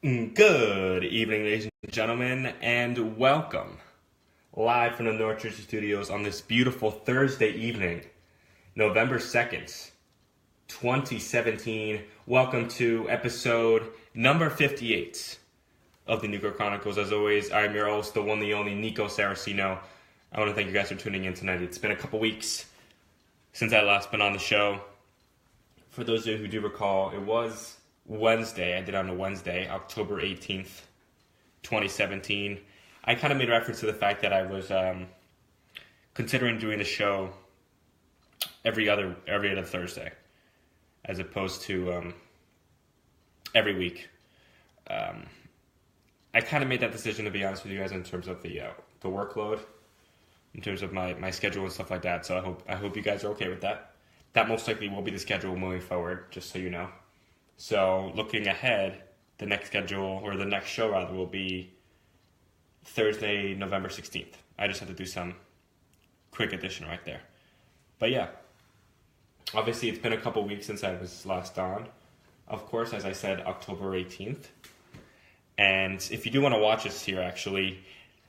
Good evening, ladies and gentlemen, and welcome live from the North Jersey studios on this beautiful Thursday evening, November 2nd, 2017. Welcome to episode number 58 of the Nico Chronicles. As always, I'm your host, the one, the only Nico Saracino. I want to thank you guys for tuning in tonight. It's been a couple weeks since I last been on the show. For those of you who do recall, it was Wednesday. I did it on a Wednesday, October 18th, 2017. I kind of made reference to the fact that I was considering doing the show every other Thursday, as opposed to every week. I kind of made that decision, to be honest with you guys, in terms of the workload, in terms of my schedule and stuff like that. So I hope you guys are okay with that. That most likely will be the schedule moving forward, just so you know. So looking ahead, the next schedule, or the next show rather, will be Thursday, November 16th. I just have to do some quick addition right there. But yeah, obviously it's been a couple weeks since I was last on. Of course, as I said, October 18th. And if you do want to watch us here, actually,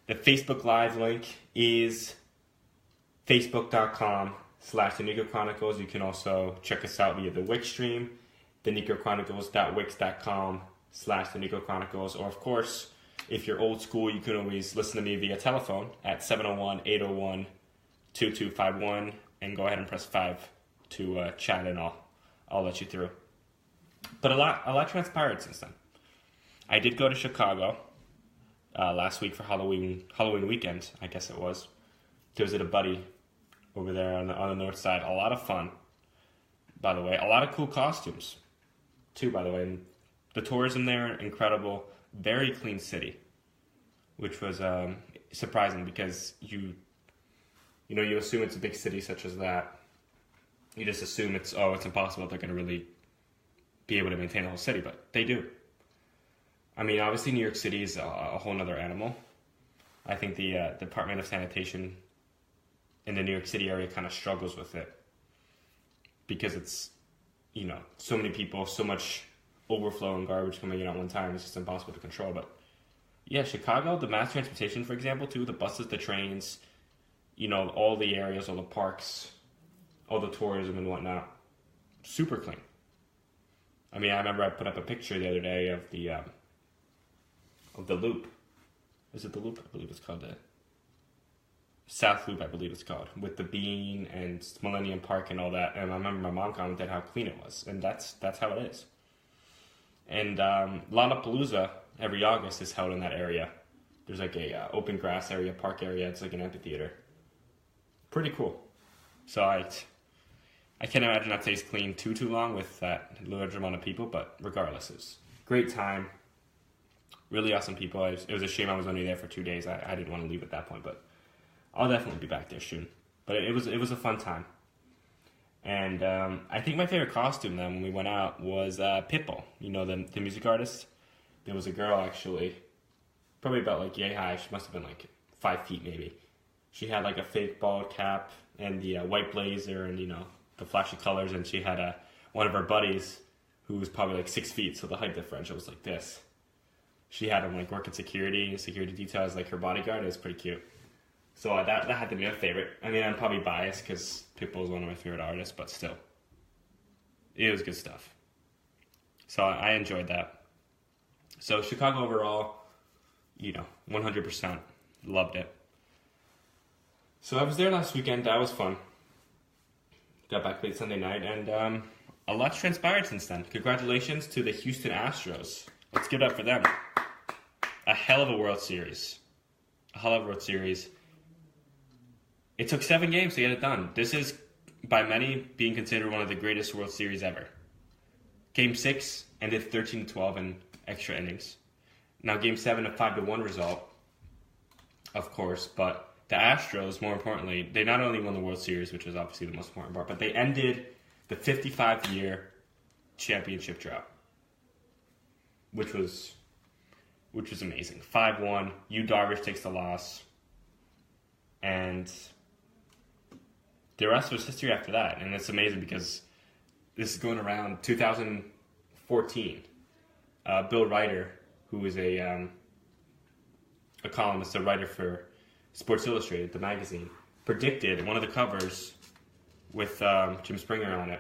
the Facebook Live link is facebook.com/The Nico Chronicles. You can also check us out via the Wix stream, thenicochronicles.wix.com/The Nico Chronicles. Or, of course, if you're old school, you can always listen to me via telephone at 701-801-2251 and go ahead and press 5 to chat, and I'll let you through. But a lot transpired since then. I did go to Chicago last week for Halloween weekend, I guess it was, to visit a buddy over there on the north side. A lot of fun, by the way. A lot of cool costumes, too, by the way. And the tourism there, incredible. Very clean city, which was surprising, because you assume it's a big city such as that. You just assume it's impossible they're going to really be able to maintain the whole city, but they do. I mean, obviously New York City is a whole nother animal. I think the Department of Sanitation in the New York City area kind of struggles with it, because it's, so many people, so much overflow and garbage coming in at one time. It's just impossible to control. But yeah, Chicago, the mass transportation, for example, too, the buses, the trains, all the areas, all the parks, all the tourism and whatnot, super clean. I mean, I remember I put up a picture the other day of the Loop. Is it the Loop? I believe it's called the South Loop, I believe it's called, with the Bean and Millennium Park and all that. And I remember my mom commented how clean it was, and that's how it is. And Lollapalooza every August is held in that area. There's like a open grass area, park area. It's like an amphitheater. Pretty cool. So I can't imagine that stays clean too long with that large amount of people, but regardless, it's great time. Really awesome people. It was a shame I was only there for 2 days. I didn't want to leave at that point, but I'll definitely be back there soon. But it was a fun time. And I think my favorite costume then when we went out was Pitbull. The music artist. There was a girl, actually, probably about like yay high. She must have been like 5 feet maybe. She had like a fake bald cap and the white blazer and the flashy colors, and she had one of her buddies who was probably like 6 feet, so the height differential was like this. She had him like working security details, like her bodyguard. It was pretty cute. So that had to be my favorite. I mean, I'm probably biased because Pitbull is one of my favorite artists, but still, it was good stuff. So I enjoyed that. So Chicago overall, 100% loved it. So I was there last weekend. That was fun. Got back late Sunday night, and a lot's transpired since then. Congratulations to the Houston Astros. Let's give it up for them. A hell of a World Series. It took 7 games to get it done. This is, by many, being considered one of the greatest World Series ever. Game 6 ended 13-12 in extra innings. Now Game 7, a 5-1 result, of course, but the Astros, more importantly, they not only won the World Series, which is obviously the most important part, but they ended the 55-year championship drought, which was amazing. 5-1, Yu Darvish takes the loss, and the rest was history after that. And it's amazing because this is going around 2014. Bill Ryder who is a columnist, a writer for Sports Illustrated, the magazine, predicted one of the covers with Jim Springer on it,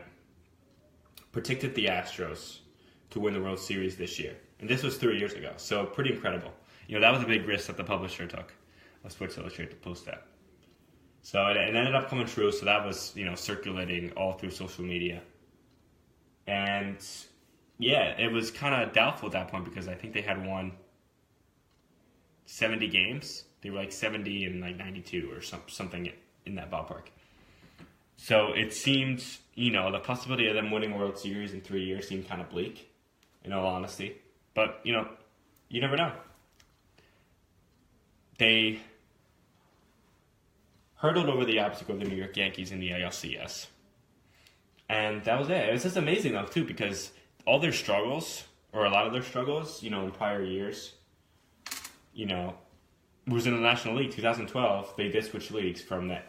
predicted the Astros to win the World Series this year. And this was 3 years ago, so pretty incredible. That was a big risk that the publisher took of Sports Illustrated to post that. So it ended up coming true, so that was, circulating all through social media. And, yeah, it was kind of doubtful at that point because I think they had won 70 games. They were like 70 and like 92 or something in that ballpark. So it seemed, the possibility of them winning a World Series in 3 years seemed kind of bleak, in all honesty. But, you never know. They hurdled over the obstacle of the New York Yankees in the ALCS. And that was it. It was just amazing, though, too, because all their struggles, or a lot of their struggles, in prior years, was in the National League. 2012, they did switch leagues from the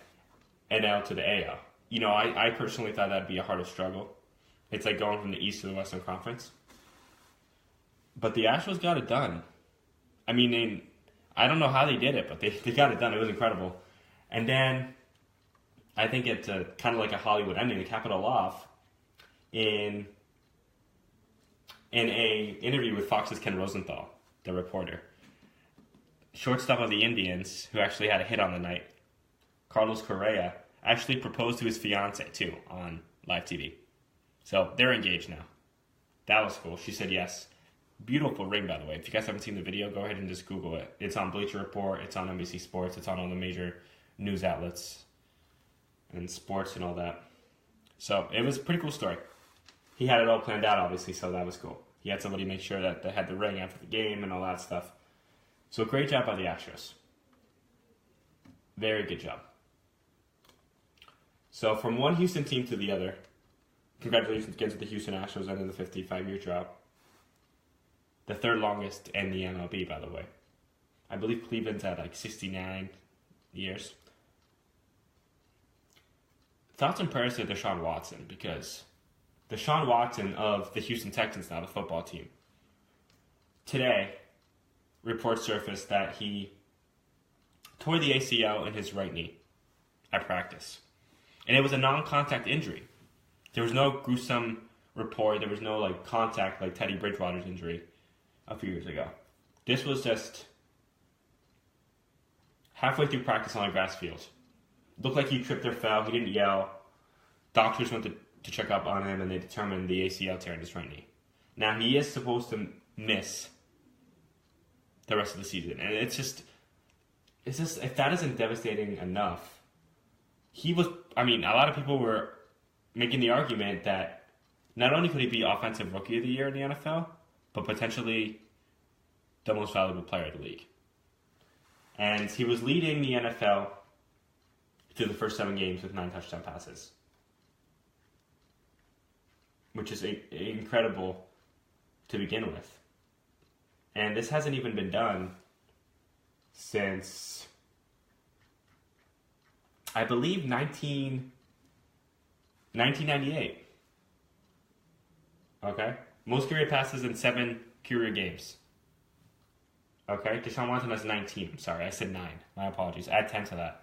NL to the AL. I personally thought that'd be a harder struggle. It's like going from the East to the Western Conference. But the Astros got it done. I mean, I don't know how they did it, but they got it done. It was incredible. And then, I think it's kind of like a Hollywood ending. They cap it all off in a interview with Fox's Ken Rosenthal, the reporter. Shortstop of the Indians, who actually had a hit on the night, Carlos Correa, actually proposed to his fiancée, too, on live TV. So, they're engaged now. That was cool. She said yes. Beautiful ring, by the way. If you guys haven't seen the video, go ahead and just Google it. It's on Bleacher Report. It's on NBC Sports. It's on all the major news outlets and sports and all that. So, it was a pretty cool story. He had it all planned out, obviously, so that was cool. He had somebody make sure that they had the ring after the game and all that stuff. So, great job by the Astros. Very good job. So, from one Houston team to the other, congratulations again to the Houston Astros ending the 55-year drought. The third longest in the MLB, by the way. I believe Cleveland's at like 69 years. Thoughts and prayers to Deshaun Watson, because Deshaun Watson of the Houston Texans, now the football team, today, reports surfaced that he tore the ACL in his right knee at practice. And it was a non-contact injury. There was no gruesome report. There was no contact like Teddy Bridgewater's injury a few years ago. This was just halfway through practice on a grass field. Looked like he tripped or fell. He didn't yell. Doctors went to check up on him, and they determined the ACL tear in his right knee. Now, he is supposed to miss the rest of the season. And it's just, if that isn't devastating enough, a lot of people were making the argument that not only could he be Offensive Rookie of the Year in the NFL, but potentially the most valuable player of the league. And he was leading the NFL through the first 7 games with 9 touchdown passes, which is incredible to begin with. And this hasn't even been done since, I believe, 1998. Okay? Most career passes in 7 career games. Okay? Deshaun Watson has 19. I'm sorry, I said 9. My apologies. Add 10 to that.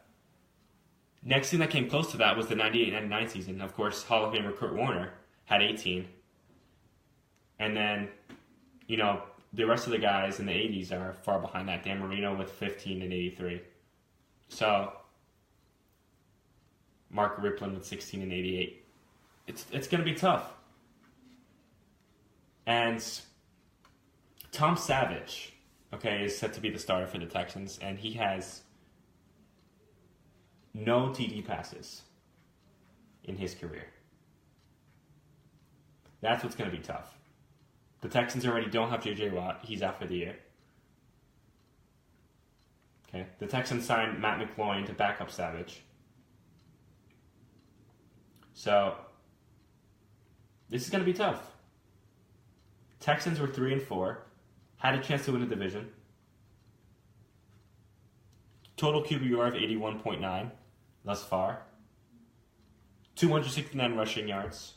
Next thing that came close to that was the 98-99 season. Of course, Hall of Famer Kurt Warner had 18. And then, the rest of the guys in the 80s are far behind that. Dan Marino with 15 and 83. So, Mark Ripplen with 16 and 88. It's going to be tough. And Tom Savage, is set to be the starter for the Texans, and he has no TD passes in his career. That's what's going to be tough. The Texans already don't have J.J. Watt. He's out for the year. Okay. The Texans signed Matt McCloy to back up Savage. So, this is going to be tough. Texans were 3-4, had a chance to win the division. Total QBR of 81.9 thus far. 269 rushing yards.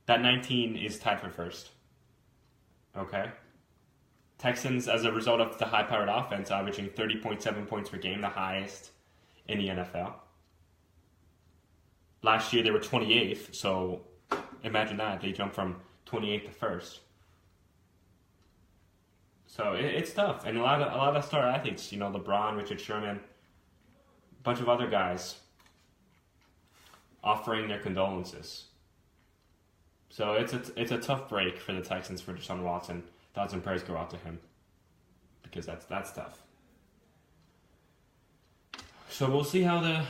That 19 is tied for first. Okay? Texans, as a result of the high-powered offense, averaging 30.7 points per game, the highest in the NFL. Last year they were 28th, so imagine that. They jumped from 28th to 1st. So it's tough. And a lot of star athletes, LeBron, Richard Sherman, a bunch of other guys offering their condolences. So it's a tough break for the Texans for Deshaun Watson. Thoughts and prayers go out to him, because that's tough. So we'll see how they're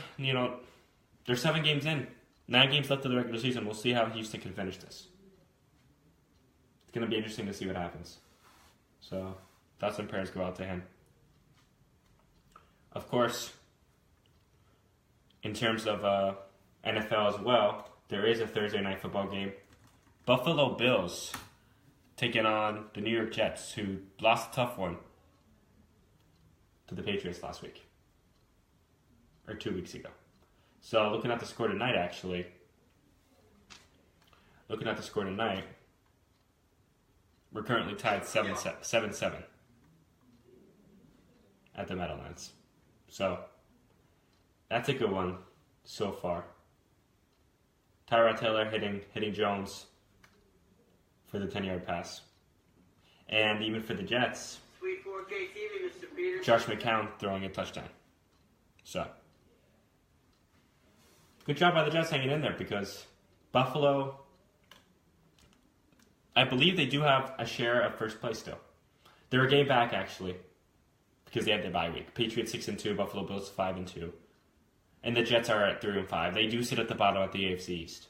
7 games in, 9 games left of the regular season. We'll see how Houston can finish this. It's going to be interesting to see what happens. So thoughts and prayers go out to him. Of course, in terms of NFL as well, there is a Thursday night football game. Buffalo Bills taking on the New York Jets, who lost a tough one to the Patriots last week. Or 2 weeks ago. So looking at the score tonight, we're currently tied 7-7 at the Meadowlands. So that's a good one so far. Tyrod Taylor hitting Jones for the 10-yard pass. And even for the Jets, Sweet 4K TV, Mr. Peter. Josh McCown throwing a touchdown. So good job by the Jets hanging in there, because Buffalo, I believe they do have a share of first place still. They're a game back, actually, because they had their bye week. Patriots 6-2, Buffalo Bills 5-2. And the Jets are at 3-5. They do sit at the bottom at the AFC East.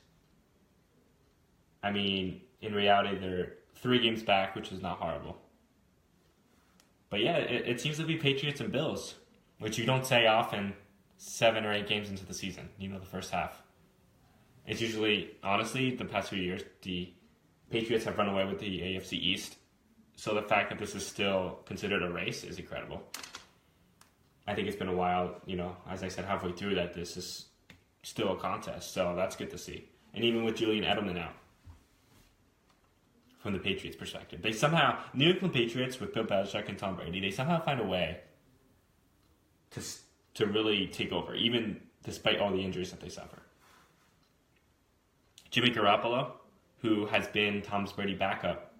I mean, in reality, they're 3 games back, which is not horrible. But yeah, it seems to be Patriots and Bills, which you don't say often 7 or 8 games into the season, the first half. It's usually, honestly, the past few years, the Patriots have run away with the AFC East. So the fact that this is still considered a race is incredible. I think it's been a while, as I said, halfway through, that this is still a contest. So that's good to see. And even with Julian Edelman out, from the Patriots' perspective, they somehow, New England Patriots with Bill Belichick and Tom Brady, they somehow find a way to really take over, even despite all the injuries that they suffer. Jimmy Garoppolo, who has been Tom Brady's backup,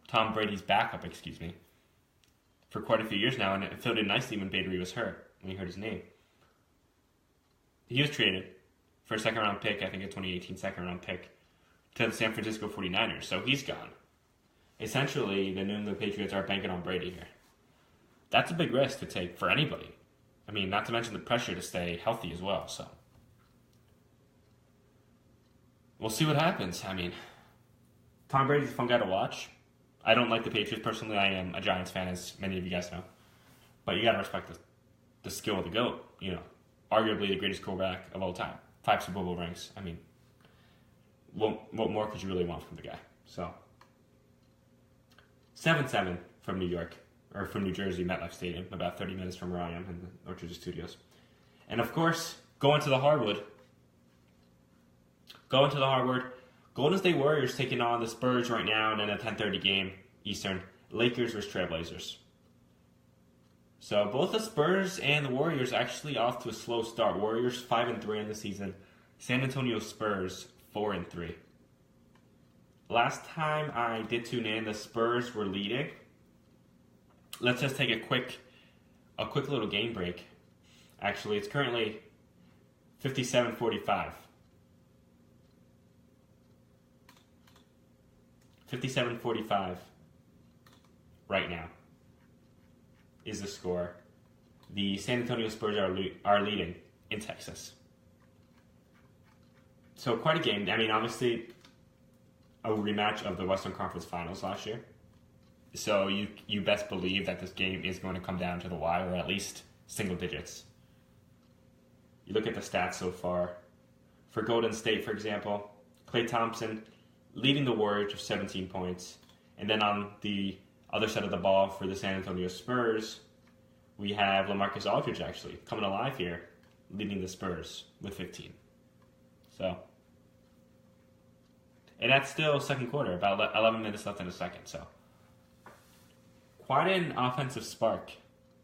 for quite a few years now, and it filled in nicely when Bader was hurt, when he heard his name. He was traded for a second-round pick, I think a 2018 second-round pick, to the San Francisco 49ers, so he's gone. Essentially, the New England Patriots are banking on Brady here. That's a big risk to take for anybody. I mean, not to mention the pressure to stay healthy as well, so. We'll see what happens. I mean, Tom Brady's a fun guy to watch. I don't like the Patriots personally. I am a Giants fan, as many of you guys know. But you got to respect the skill of the GOAT. Arguably the greatest quarterback of all time. 5 Super Bowl rings. I mean, what more could you really want from the guy? So, 7-7 from New York, or from New Jersey, MetLife Stadium, about 30 minutes from where I am in the North Jersey studios. And of course, going to the hardwood. Golden State Warriors taking on the Spurs right now in a 10:30 game Eastern. Lakers vs. Trailblazers. So both the Spurs and the Warriors actually off to a slow start. Warriors 5-3 in the season. San Antonio Spurs 4-3. Last time I did tune in, the Spurs were leading. Let's just take a quick little game break. Actually, it's currently 57-45. 57-45 right now is the score. The San Antonio Spurs are leading in Texas. So quite a game. I mean, obviously, a rematch of the Western Conference Finals last year. So you best believe that this game is going to come down to the wire, or at least single digits. You look at the stats so far. For Golden State, for example, Klay Thompson leading the Warriors with 17 points. And then on the other side of the ball for the San Antonio Spurs, we have LaMarcus Aldridge actually coming alive here, leading the Spurs with 15. So, and that's still second quarter, about 11 minutes left in the second. So, quite an offensive spark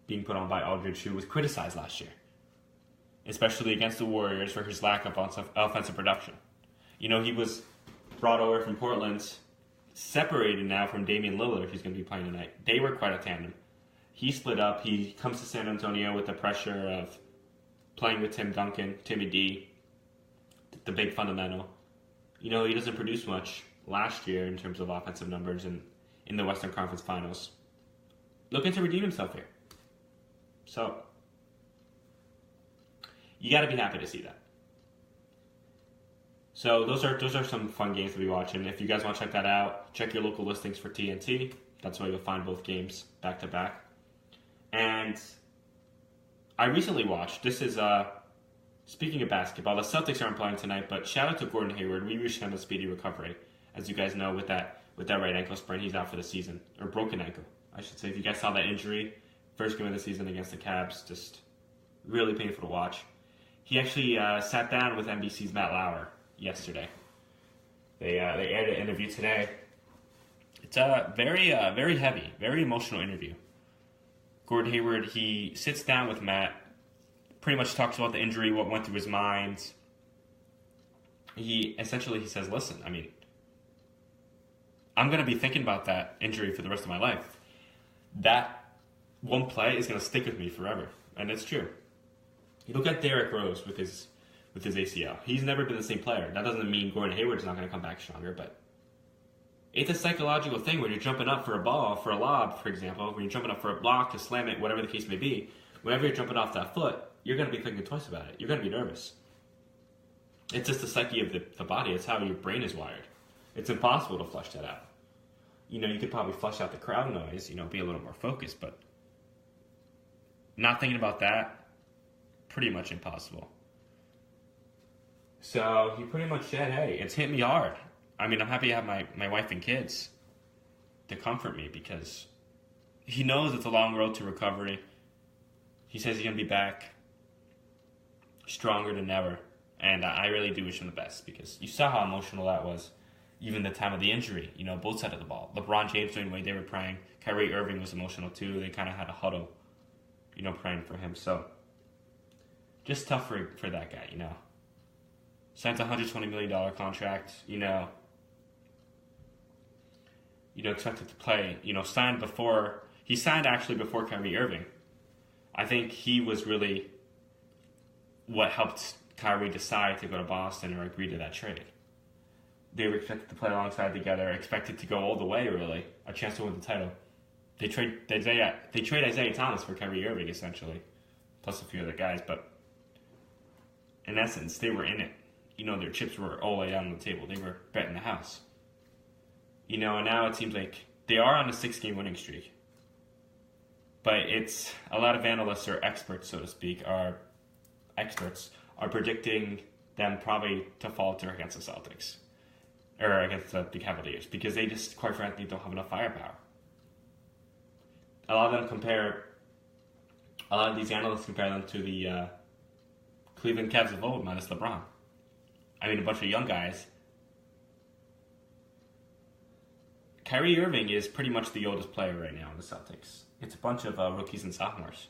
being put on by Aldridge, who was criticized last year, especially against the Warriors for his lack of offensive production. He was brought over from Portland, separated now from Damian Lillard, who's going to be playing tonight. They were quite a tandem. He split up. He comes to San Antonio with the pressure of playing with Tim Duncan, Timmy D, the big fundamental. He doesn't produce much last year in terms of offensive numbers in the Western Conference Finals. Looking to redeem himself here. So, you got to be happy to see that. So those are some fun games to be watching. If you guys want to check that out, check your local listings for TNT. That's where you'll find both games back to back. And I recently watched. This is speaking of basketball. The Celtics aren't playing tonight, but shout out to Gordon Hayward. We wish him a speedy recovery. As you guys know, with that right ankle sprain, he's out for the season, or broken ankle, I should say. If you guys saw that injury, first game of the season against the Cavs, just really painful to watch. He actually sat down with NBC's Matt Lauer yesterday. They aired an interview today. It's a very heavy, very emotional interview. Gordon Hayward, he sits down with Matt, pretty much talks about the injury, what went through his mind. He says, listen, I'm going to be thinking about that injury for the rest of my life. That one play is going to stick with me forever. And it's true. You look at Derrick Rose with his ACL. He's never been the same player. That doesn't mean Gordon Hayward's not going to come back stronger, but it's a psychological thing when you're jumping up for a ball, for a lob, for example, when you're jumping up for a block to slam it, whatever the case may be. Whenever you're jumping off that foot, you're going to be thinking twice about it. You're going to be nervous. It's just the psyche of the body. It's how your brain is wired. It's impossible to flush that out. You could probably flush out the crowd noise, be a little more focused, but not thinking about that, pretty much impossible. So he pretty much said, hey, it's hit me hard. I'm happy to have my wife and kids to comfort me because he knows it's a long road to recovery. He says he's going to be back stronger than ever. And I really do wish him the best because you saw how emotional that was. Even the time of the injury, both sides of the ball. LeBron James doing the way they were praying. Kyrie Irving was emotional too. They kind of had a huddle, praying for him. So, just tough for that guy, Signed a $120 million contract, expected to play, he signed actually before Kyrie Irving. I think he was really what helped Kyrie decide to go to Boston or agree to that trade. They were expected to play alongside together, expected to go all the way, really, a chance to win the title. They trade Isaiah Thomas for Kyrie Irving, essentially, plus a few other guys, but in essence, they were in it. Their chips were all the way down on the table. They were betting the house. And now it seems like they are on a 6-game winning streak. But it's a lot of analysts or experts, so to speak, are predicting them probably to falter against the Celtics. Or against the Cavaliers. Because they just, quite frankly, don't have enough firepower. A lot of these analysts compare them to the Cleveland Cavs of old, minus LeBron. A bunch of young guys. Kyrie Irving is pretty much the oldest player right now in the Celtics. It's a bunch of rookies and sophomores,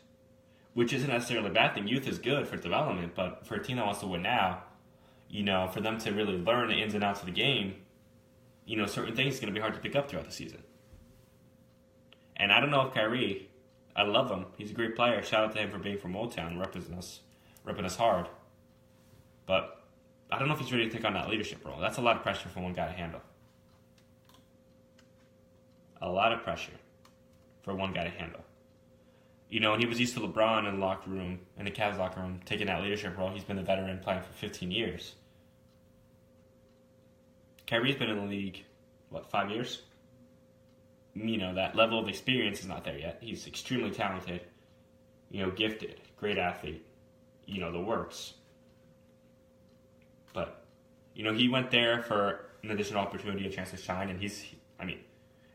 which isn't necessarily a bad thing. Youth is good for development, but for a team that wants to win now, for them to really learn the ins and outs of the game, certain things are going to be hard to pick up throughout the season. And I don't know if Kyrie, I love him. He's a great player. Shout out to him for being from Old Town, repping us hard. But I don't know if he's ready to take on that leadership role. That's a lot of pressure for one guy to handle. A lot of pressure for one guy to handle. And he was used to LeBron in the locker room, in the Cavs locker room, taking that leadership role. He's been the veteran playing for 15 years. Kyrie's been in the league, 5 years? That level of experience is not there yet. He's extremely talented, gifted, great athlete, the works. But, he went there for an additional opportunity, a chance to shine, and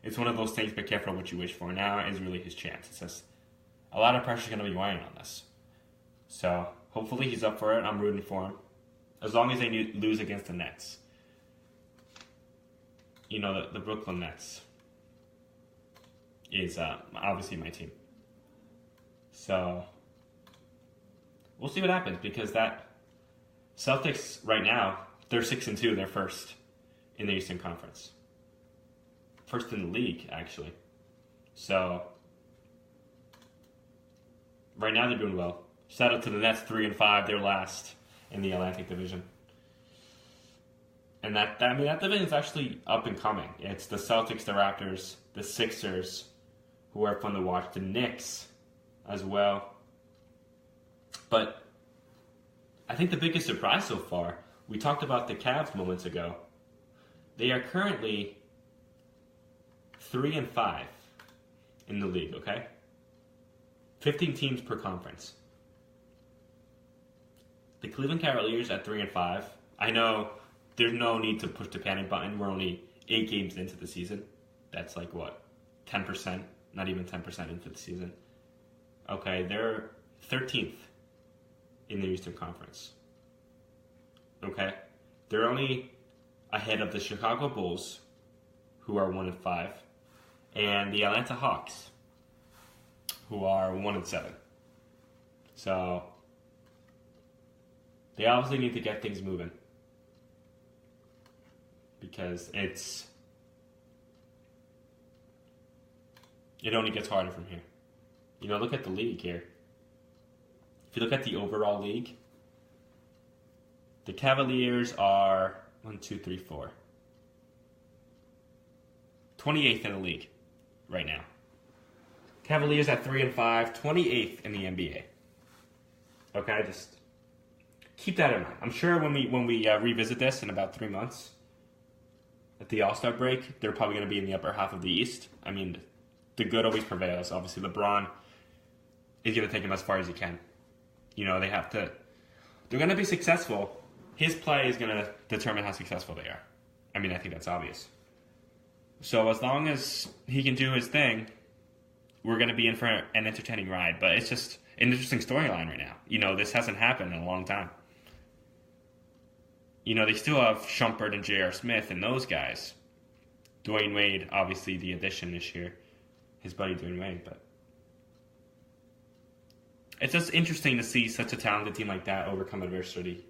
it's one of those things, be careful what you wish for. Now is really his chance. It's just a lot of pressure is going to be weighing on this. So, hopefully he's up for it. I'm rooting for him. As long as they lose against the Nets. The Brooklyn Nets. is obviously my team. So we'll see what happens, because that Celtics right now, they're 6-2. They're first in the Eastern Conference, first in the league actually. So right now they're doing well. Shout out to the Nets, 3-5. They're last in the Atlantic Division. And that division is actually up and coming. It's the Celtics, the Raptors, the Sixers, who are fun to watch, the Knicks as well. But I think the biggest surprise so far, we talked about the Cavs moments ago. They are currently 3-5 in the league, okay? 15 teams per conference. The Cleveland Cavaliers at 3-5. I know there's no need to push the panic button. We're only 8 games into the season. That's like what? 10%? Not even 10% into the season. Okay, they're 13th in the Eastern Conference. Okay? They're only ahead of the Chicago Bulls, who are 1-5, and the Atlanta Hawks, who are 1-7. So they obviously need to get things moving, because it only gets harder from here. Look at the league here. If you look at the overall league, the Cavaliers are 28th in the league right now. Cavaliers at 3-5, 28th in the NBA. Okay, just keep that in mind. I'm sure when we revisit this in about 3 months, at the All-Star break, they're probably going to be in the upper half of the East. I mean, the good always prevails. Obviously, LeBron is going to take them as far as he can. They're going to be successful. His play is going to determine how successful they are. I mean, I think that's obvious. So as long as he can do his thing, we're going to be in for an entertaining ride. But it's just an interesting storyline right now. This hasn't happened in a long time. They still have Shumpert and J.R. Smith and those guys. Dwayne Wade, obviously the addition this year. His buddy Dwayne Wade, but it's just interesting to see such a talented team like that overcome adversity.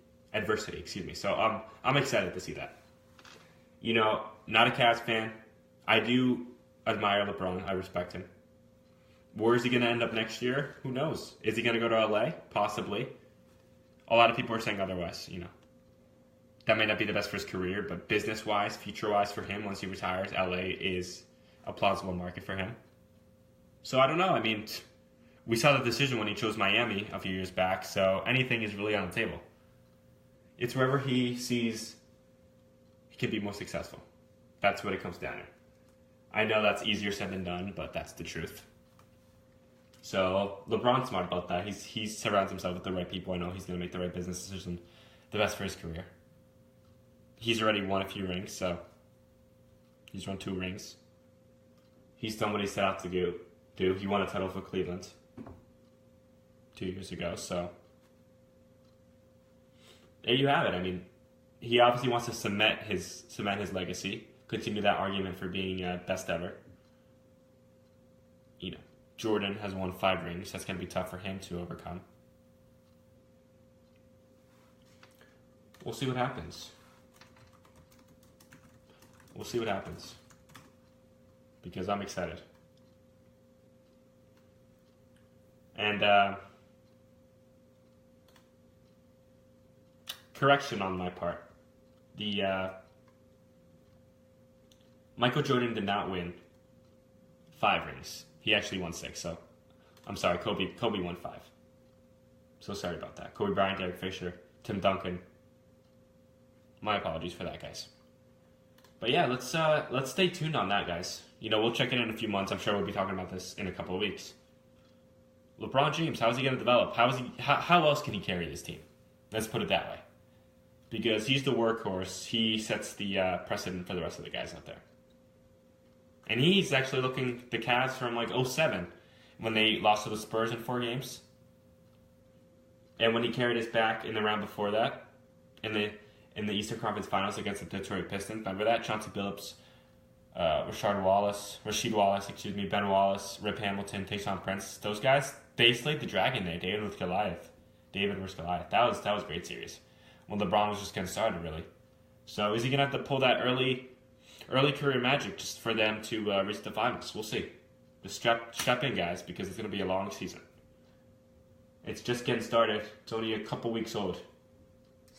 So I'm excited to see that. Not a Cavs fan. I do admire LeBron. I respect him. Where is he going to end up next year? Who knows? Is he going to go to LA? Possibly. A lot of people are saying otherwise. That may not be the best for his career, but business-wise, future-wise for him, once he retires, LA is a plausible market for him. So I don't know. I mean, we saw the decision when he chose Miami a few years back, so anything is really on the table. It's wherever he sees he can be most successful. That's what it comes down to. I know that's easier said than done, but that's the truth. So LeBron's smart about that. He surrounds himself with the right people. I know he's going to make the right business decision, the best for his career. He's already won a few rings, so he's won 2 rings. He's done what he set out to do. He won a title for Cleveland 2 years ago, so there you have it. I mean, he obviously wants to cement his legacy, continue that argument for being best ever. Jordan has won 5 rings. That's going to be tough for him to overcome. We'll see what happens. Because I'm excited. And correction on my part. The Michael Jordan did not win 5 rings. He actually won 6. So I'm sorry, Kobe won 5. So sorry about that. Kobe Bryant, Derek Fisher, Tim Duncan. My apologies for that, guys. But yeah, let's stay tuned on that, guys. We'll check in a few months. I'm sure we'll be talking about this in a couple of weeks. LeBron James, how is he going to develop? How else can he carry this team? Let's put it that way. Because he's the workhorse. He sets the precedent for the rest of the guys out there. And he's actually looking the Cavs from like 2007 when they lost to the Spurs in 4 games. And when he carried us back in the round before that, in the Eastern Conference Finals against the Detroit Pistons. Remember that? Chauncey Billups Rasheed Wallace, Ben Wallace, Rip Hamilton, Tayshaun Prince. Those guys, they slayed the dragon there. David versus Goliath. That was a great series. When LeBron was just getting started, really. So is he gonna have to pull that early career magic just for them to reach the finals? We'll see. Just strap in, guys, because it's gonna be a long season. It's just getting started. It's only a couple weeks old.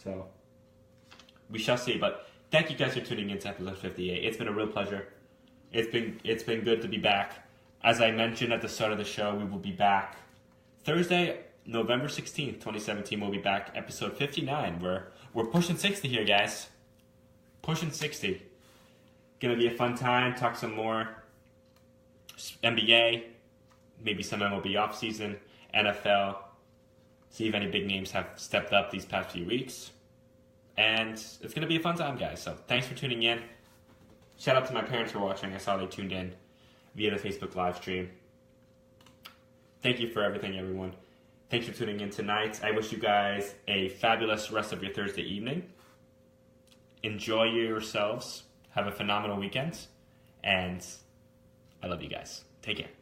So we shall see. But thank you guys for tuning in to episode 58. It's been a real pleasure. It's been good to be back. As I mentioned at the start of the show, we will be back Thursday, November 16th, 2017. We'll be back, episode 59. We're pushing 60 here, guys. Pushing 60. Gonna be a fun time. Talk some more NBA, maybe some MLB offseason, NFL. See if any big names have stepped up these past few weeks. And it's going to be a fun time, guys. So thanks for tuning in. Shout out to my parents for watching. I saw they tuned in via the Facebook live stream. Thank you for everything, everyone. Thanks for tuning in tonight. I wish you guys a fabulous rest of your Thursday evening. Enjoy yourselves. Have a phenomenal weekend. And I love you guys. Take care.